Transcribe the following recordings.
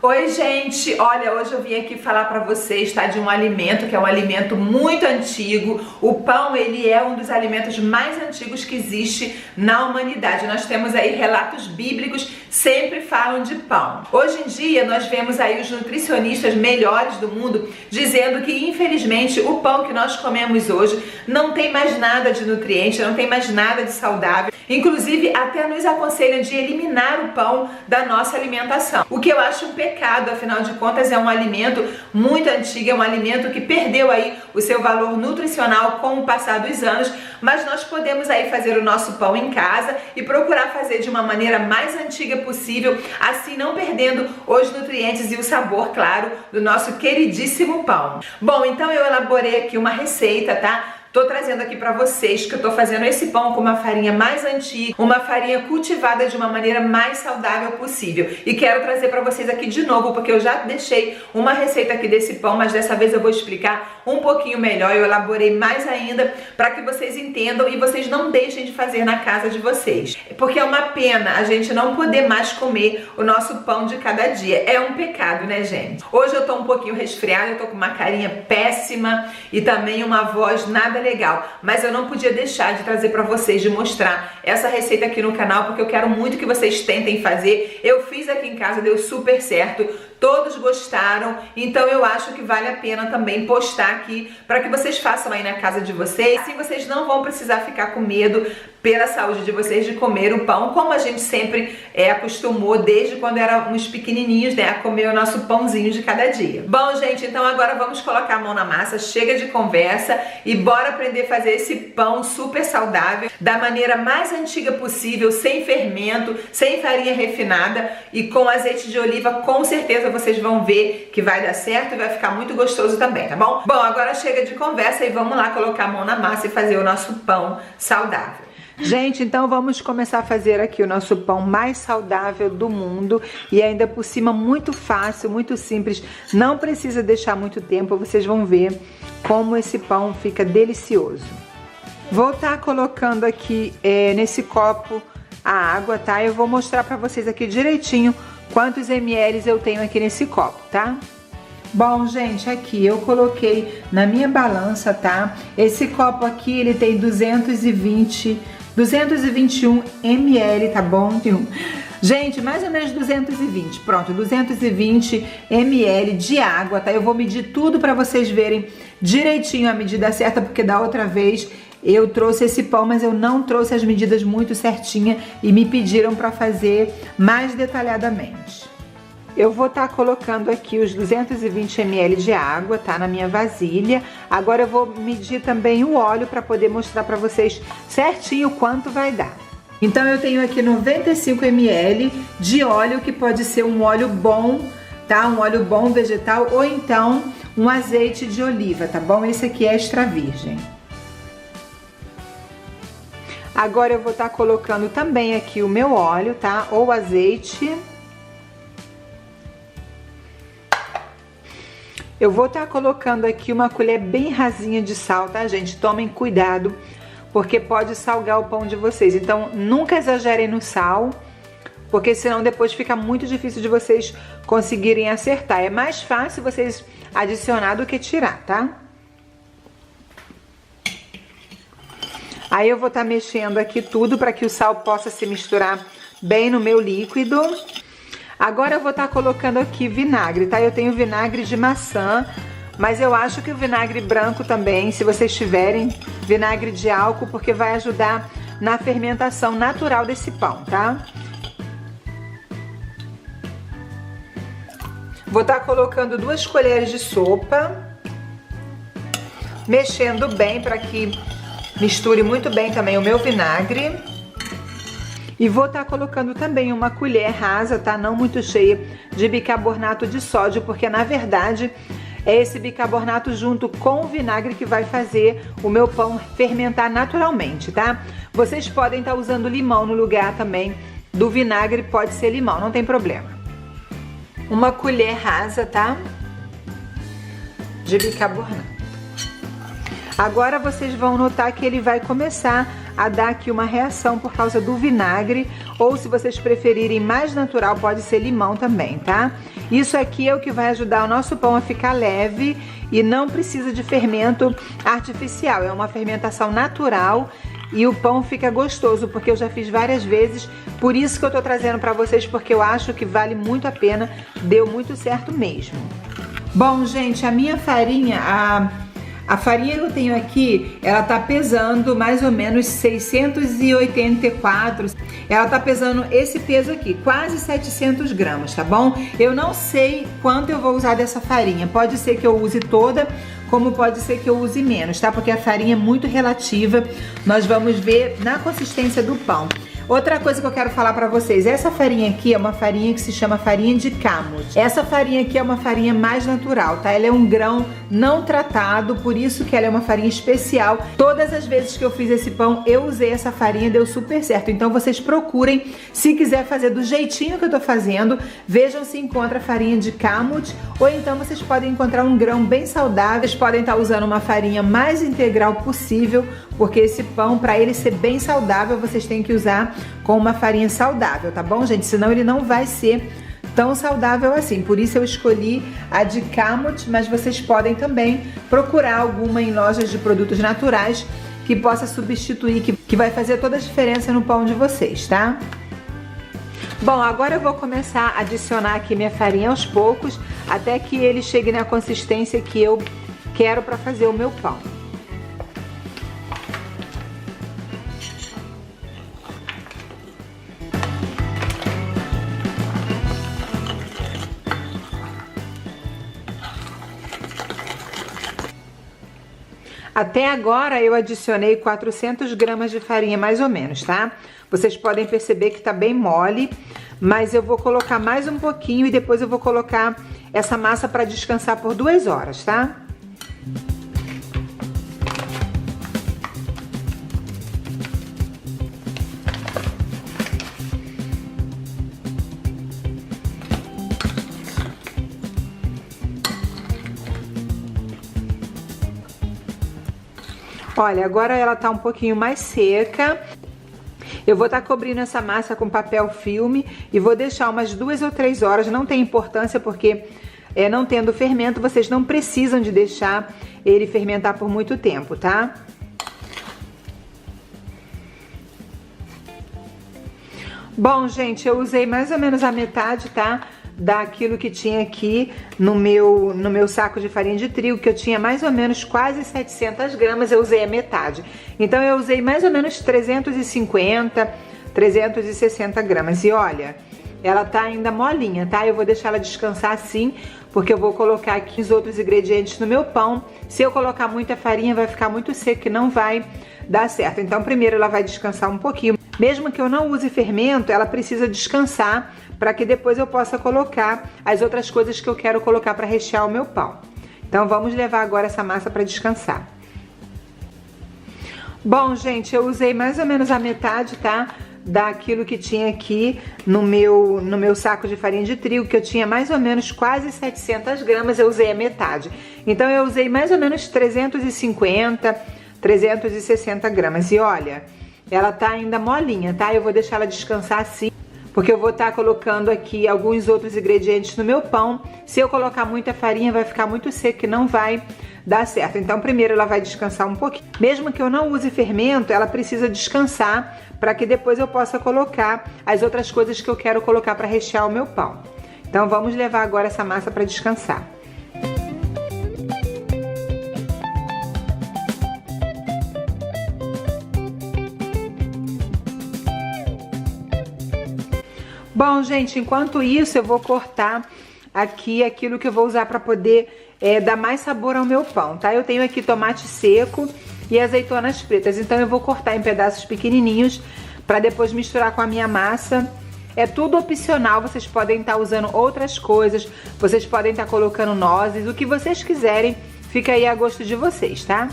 Oi gente, olha, hoje eu vim aqui falar pra vocês, tá, de um alimento que é um alimento muito antigo. O pão, ele é um dos alimentos mais antigos que existe na humanidade. Nós temos aí relatos bíblicos, sempre falam de pão. Hoje em dia nós vemos aí os nutricionistas melhores do mundo dizendo que infelizmente o pão que nós comemos hoje não tem mais nada de nutriente, não tem mais nada de saudável. Inclusive até nos aconselham de eliminar o pão da nossa alimentação. O que eu acho um pecado, afinal de contas é um alimento muito antigo, é um alimento que perdeu aí o seu valor nutricional com o passar dos anos, mas nós podemos aí fazer o nosso pão em casa e procurar fazer de uma maneira mais antiga possível, assim não perdendo os nutrientes e o sabor, claro, do nosso queridíssimo pão. Bom, então eu elaborei aqui uma receita, tá? Tô trazendo aqui pra vocês que eu tô fazendo esse pão com uma farinha mais antiga, uma farinha cultivada de uma maneira mais saudável possível. E quero trazer pra vocês aqui de novo, porque eu já deixei uma receita aqui desse pão, mas dessa vez eu vou explicar um pouquinho melhor. Eu elaborei mais ainda pra que vocês entendam e vocês não deixem de fazer na casa de vocês. Porque é uma pena a gente não poder mais comer o nosso pão de cada dia. É um pecado, né, gente? Hoje eu tô um pouquinho resfriada, eu tô com uma carinha péssima e também uma voz nada legal, mas eu não podia deixar de trazer pra vocês, de mostrar essa receita aqui no canal, porque eu quero muito que vocês tentem fazer. Eu fiz aqui em casa, deu super certo, todos gostaram, então eu acho que vale a pena também postar aqui para que vocês façam aí na casa de vocês. Assim vocês não vão precisar ficar com medo pela saúde de vocês de comer o pão, como a gente sempre acostumou desde quando éramos pequenininhos, né, a comer o nosso pãozinho de cada dia. Bom, gente, então agora vamos colocar a mão na massa, chega de conversa e bora aprender a fazer esse pão super saudável, da maneira mais antiga possível, sem fermento, sem farinha refinada e com azeite de oliva. Com certeza vocês vão ver que vai dar certo e vai ficar muito gostoso também, tá bom? Bom, agora chega de conversa e vamos lá colocar a mão na massa e fazer o nosso pão saudável. Gente, então vamos começar a fazer aqui o nosso pão mais saudável do mundo e ainda por cima muito fácil, muito simples, não precisa deixar muito tempo, vocês vão ver como esse pão fica delicioso. Vou estar colocando aqui nesse copo a água, tá? Eu vou mostrar pra vocês aqui direitinho quantos ml eu tenho aqui nesse copo, tá? Bom, gente, aqui eu coloquei na minha balança, tá? Esse copo aqui, ele tem 221 ml, tá bom? Gente, mais ou menos 220, pronto, 220 ml de água, tá? Eu vou medir tudo pra vocês verem direitinho a medida certa, porque da outra vez eu trouxe esse pão, mas eu não trouxe as medidas muito certinha e me pediram pra fazer mais detalhadamente. Eu vou estar colocando aqui os 220 ml de água, tá? Na minha vasilha. Agora eu vou medir também o óleo para poder mostrar para vocês certinho quanto vai dar. Então eu tenho aqui 95 ml de óleo, que pode ser um óleo bom, tá? Um óleo bom vegetal ou então um azeite de oliva, tá bom? Esse aqui é extra virgem. Agora eu vou estar colocando também aqui o meu óleo, tá? Ou azeite. Eu vou estar colocando aqui uma colher bem rasinha de sal, tá, gente? Tomem cuidado, porque pode salgar o pão de vocês. Então, nunca exagerem no sal, porque senão depois fica muito difícil de vocês conseguirem acertar. É mais fácil vocês adicionar do que tirar, tá? Aí eu vou estar mexendo aqui tudo para que o sal possa se misturar bem no meu líquido. Agora eu vou estar colocando aqui vinagre, tá? Eu tenho vinagre de maçã, mas eu acho que o vinagre branco também, se vocês tiverem, vinagre de álcool, porque vai ajudar na fermentação natural desse pão, tá? Vou estar colocando 2 colheres de sopa, mexendo bem para que misture muito bem também o meu vinagre. E vou estar colocando também uma colher rasa, tá? Não muito cheia, de bicarbonato de sódio, porque na verdade é esse bicarbonato junto com o vinagre que vai fazer o meu pão fermentar naturalmente, tá? Vocês podem estar usando limão no lugar também do vinagre, pode ser limão, não tem problema. Uma colher rasa, tá? De bicarbonato. Agora vocês vão notar que ele vai começar a dar aqui uma reação por causa do vinagre, ou se vocês preferirem mais natural, pode ser limão também, tá? Isso aqui é o que vai ajudar o nosso pão a ficar leve e não precisa de fermento artificial, é uma fermentação natural e o pão fica gostoso, porque eu já fiz várias vezes, por isso que eu tô trazendo pra vocês, porque eu acho que vale muito a pena, deu muito certo mesmo. Bom, gente, a minha farinha, a farinha que eu tenho aqui, ela tá pesando mais ou menos 684, ela tá pesando esse peso aqui, quase 700 gramas, tá bom? Eu não sei quanto eu vou usar dessa farinha, pode ser que eu use toda, como pode ser que eu use menos, tá? Porque a farinha é muito relativa, nós vamos ver na consistência do pão. Outra coisa que eu quero falar pra vocês, essa farinha aqui é uma farinha que se chama farinha de Kamut. Essa farinha aqui é uma farinha mais natural, tá? Ela é um grão não tratado, por isso que ela é uma farinha especial. Todas as vezes que eu fiz esse pão, eu usei essa farinha, deu super certo. Então vocês procurem, se quiser fazer do jeitinho que eu tô fazendo, vejam se encontra farinha de Kamut, ou então vocês podem encontrar um grão bem saudável. Vocês podem estar usando uma farinha mais integral possível, porque esse pão, para ele ser bem saudável, vocês têm que usar com uma farinha saudável, tá bom, gente? Senão ele não vai ser tão saudável assim. Por isso eu escolhi a de Kamut, mas vocês podem também procurar alguma em lojas de produtos naturais que possa substituir, que vai fazer toda a diferença no pão de vocês, tá? Bom, agora eu vou começar a adicionar aqui minha farinha aos poucos, até que ele chegue na consistência que eu quero para fazer o meu pão. Até agora eu adicionei 400 gramas de farinha mais ou menos, tá? Vocês podem perceber que tá bem mole, mas eu vou colocar mais um pouquinho e depois eu vou colocar essa massa para descansar por 2 horas, tá? Olha, agora ela tá um pouquinho mais seca. Eu vou estar cobrindo essa massa com papel filme e vou deixar umas 2 ou 3 horas. Não tem importância porque não tendo fermento, vocês não precisam de deixar ele fermentar por muito tempo, tá? Bom, gente, eu usei mais ou menos a metade, tá? Daquilo que tinha aqui no meu saco de farinha de trigo, que eu tinha mais ou menos quase 700 gramas, eu usei a metade. Então eu usei mais ou menos 350, 360 gramas. E olha, ela tá ainda molinha, tá? Eu vou deixar ela descansar assim, porque eu vou colocar aqui os outros ingredientes no meu pão. Se eu colocar muita farinha, vai ficar muito seco e não vai dar certo. Então primeiro ela vai descansar um pouquinho. Mesmo que eu não use fermento, ela precisa descansar para que depois eu possa colocar as outras coisas que eu quero colocar para rechear o meu pão. Então vamos levar agora essa massa para descansar. Bom, gente, eu usei mais ou menos a metade, tá? Daquilo que tinha aqui no meu saco de farinha de trigo, que eu tinha mais ou menos quase 700 gramas, eu usei a metade. Então eu usei mais ou menos 350, 360 gramas. E olha, ela tá ainda molinha, tá? Eu vou deixar ela descansar assim, porque eu vou estar colocando aqui alguns outros ingredientes no meu pão. Se eu colocar muita farinha, vai ficar muito seco e não vai dar certo. Então primeiro ela vai descansar um pouquinho. Mesmo que eu não use fermento, ela precisa descansar para que depois eu possa colocar as outras coisas que eu quero colocar para rechear o meu pão. Então vamos levar agora essa massa para descansar. Bom, gente, enquanto isso eu vou cortar aqui aquilo que eu vou usar para poder dar mais sabor ao meu pão, tá? Eu tenho aqui tomate seco e azeitonas pretas, então eu vou cortar em pedaços pequenininhos para depois misturar com a minha massa. É tudo opcional, vocês podem estar usando outras coisas, vocês podem estar colocando nozes, o que vocês quiserem, fica aí a gosto de vocês, tá?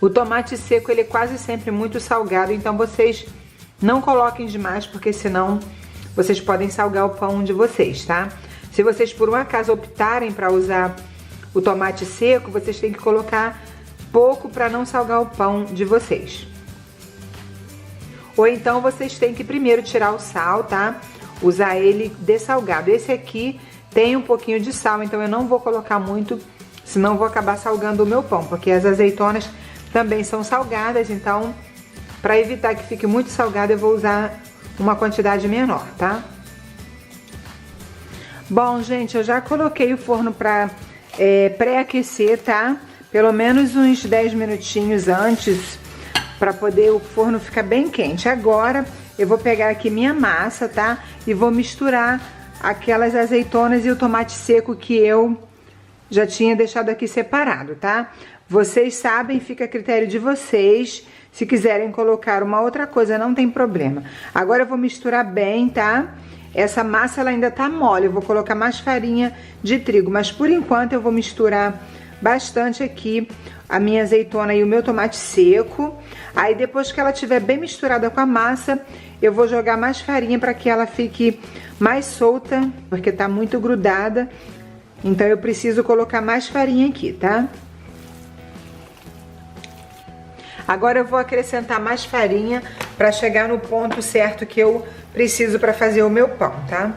O tomate seco, ele é quase sempre muito salgado, então vocês não coloquem demais, porque senão vocês podem salgar o pão de vocês, tá? Se vocês por um acaso optarem para usar o tomate seco, vocês têm que colocar pouco para não salgar o pão de vocês. Ou então vocês têm que primeiro tirar o sal, tá? Usar ele dessalgado. Esse aqui tem um pouquinho de sal, então eu não vou colocar muito, senão vou acabar salgando o meu pão, porque as azeitonas também são salgadas, então para evitar que fique muito salgado eu vou usar uma quantidade menor, tá? Bom, gente, eu já coloquei o forno para pré-aquecer, tá? Pelo menos uns 10 minutinhos antes, para poder o forno ficar bem quente. Agora eu vou pegar aqui minha massa, tá? E vou misturar aquelas azeitonas e o tomate seco que eu já tinha deixado aqui separado, tá? Vocês sabem, fica a critério de vocês. Se quiserem colocar uma outra coisa, não tem problema. Agora eu vou misturar bem, tá? Essa massa ela ainda tá mole, eu vou colocar mais farinha de trigo, mas por enquanto eu vou misturar bastante aqui a minha azeitona e o meu tomate seco. Aí depois que ela estiver bem misturada com a massa, eu vou jogar mais farinha para que ela fique mais solta, porque tá muito grudada. Então eu preciso colocar mais farinha aqui, tá? Agora eu vou acrescentar mais farinha para chegar no ponto certo que eu preciso para fazer o meu pão, tá?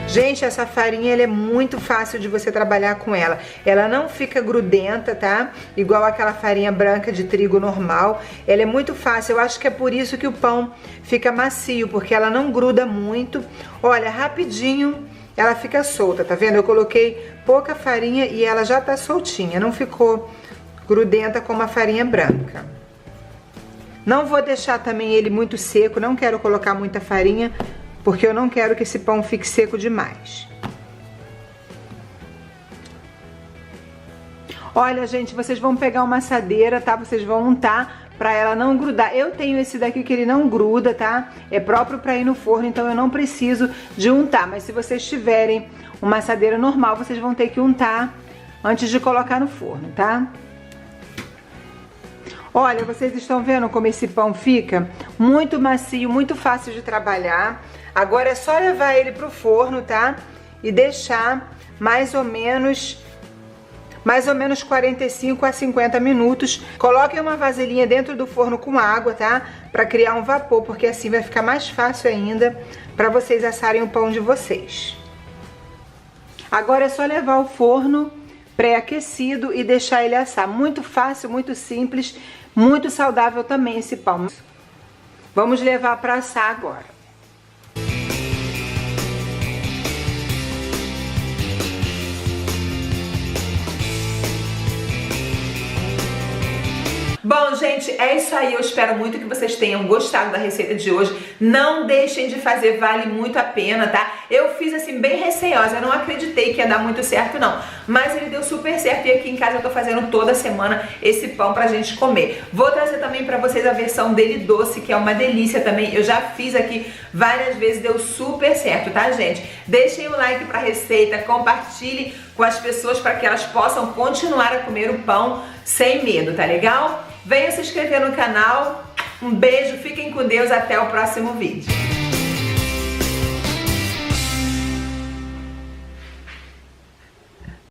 Gente, essa farinha ela é muito fácil de você trabalhar com ela. Ela não fica grudenta, tá? Igual aquela farinha branca de trigo normal. Ela é muito fácil. Eu acho que é por isso que o pão fica macio, porque ela não gruda muito. Olha, rapidinho ela fica solta, tá vendo? Eu coloquei pouca farinha e ela já tá soltinha. Não ficou grudenta como a farinha branca. Não vou deixar também ele muito seco. Não quero colocar muita farinha, porque eu não quero que esse pão fique seco demais. Olha, gente, vocês vão pegar uma assadeira, tá? Vocês vão untar pra ela não grudar. Eu tenho esse daqui que ele não gruda, tá? É próprio pra ir no forno, então eu não preciso de untar. Mas se vocês tiverem uma assadeira normal, vocês vão ter que untar antes de colocar no forno, tá? Olha, vocês estão vendo como esse pão fica? Muito macio, muito fácil de trabalhar. Agora é só levar ele pro forno, tá? E deixar mais ou menos 45 a 50 minutos. Coloquem uma vasilhinha dentro do forno com água, tá? Pra criar um vapor, porque assim vai ficar mais fácil ainda pra vocês assarem o pão de vocês. Agora é só levar ao forno pré-aquecido e deixar ele assar. Muito fácil, muito simples, muito saudável também esse pão. Vamos levar pra assar agora. Bom, gente, é isso aí. Eu espero muito que vocês tenham gostado da receita de hoje. Não deixem de fazer, vale muito a pena, tá? Eu fiz assim bem receosa, eu não acreditei que ia dar muito certo não, mas ele deu super certo e aqui em casa eu tô fazendo toda semana esse pão pra gente comer. Vou trazer também pra vocês a versão dele doce, que é uma delícia também. Eu já fiz aqui várias vezes, deu super certo, tá, gente? Deixem o like pra receita, compartilhem com as pessoas para que elas possam continuar a comer o pão sem medo, tá legal? Venham se inscrever no canal. Um beijo, fiquem com Deus, até o próximo vídeo.